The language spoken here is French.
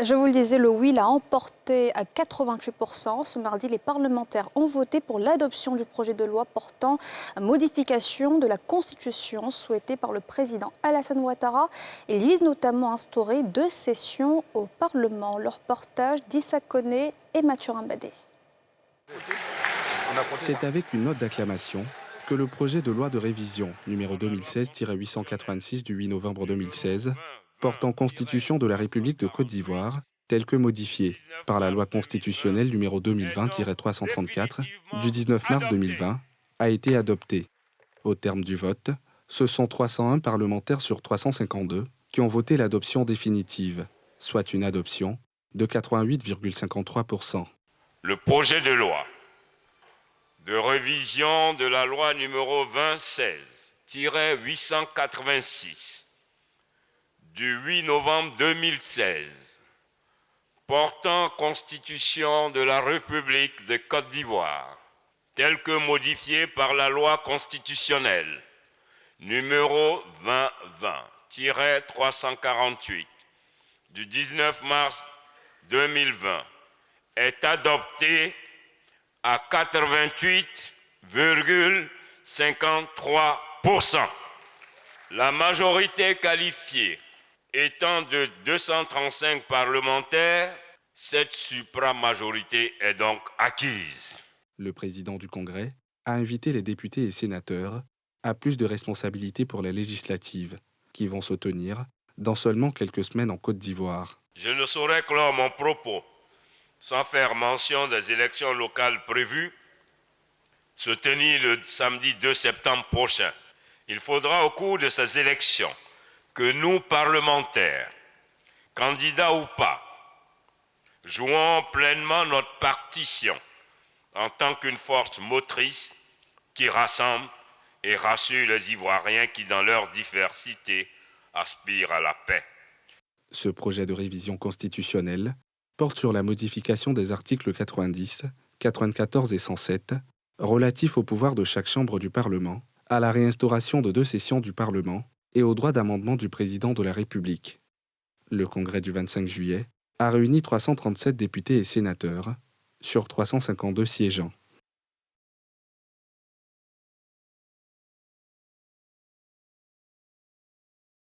Je vous le disais, le oui l'a emporté à 88%. Ce mardi, les parlementaires ont voté pour l'adoption du projet de loi portant modification de la Constitution souhaitée par le président Alassane Ouattara. Il vise notamment à instaurer 2 sessions au Parlement. Leur reportage d'Issa Koné et Mathurin Badé. C'est avec une note d'acclamation que le projet de loi de révision numéro 2016-886 du 8 novembre 2016 portant Constitution de la République de Côte d'Ivoire, tel que modifié par la loi constitutionnelle numéro 2020-334 du 19 mars 2020, a été adopté. Au terme du vote, ce sont 301 parlementaires sur 352 qui ont voté l'adoption définitive, soit une adoption de 88,53%. Le projet de loi de révision de la loi numéro 2016-886 du 8 novembre 2016 portant Constitution de la République de Côte d'Ivoire, tel que modifié par la loi constitutionnelle numéro 2020-348 du 19 mars 2020 est adopté à 88,53%. La majorité qualifiée étant de 235 parlementaires, cette supramajorité est donc acquise. Le président du Congrès a invité les députés et sénateurs à plus de responsabilités pour les législatives, qui vont se tenir dans seulement quelques semaines en Côte d'Ivoire. Je ne saurais clore mon propos sans faire mention des élections locales prévues se tenir le samedi 2 septembre prochain. Il faudra au cours de ces élections que nous, parlementaires, candidats ou pas, jouons pleinement notre partition en tant qu'une force motrice qui rassemble et rassure les Ivoiriens qui, dans leur diversité, aspirent à la paix. Ce projet de révision constitutionnelle porte sur la modification des articles 90, 94 et 107 relatifs au pouvoir de chaque chambre du Parlement, à la réinstauration de 2 sessions du Parlement et au droit d'amendement du président de la République. Le Congrès du 25 juillet a réuni 337 députés et sénateurs sur 352 siégeants.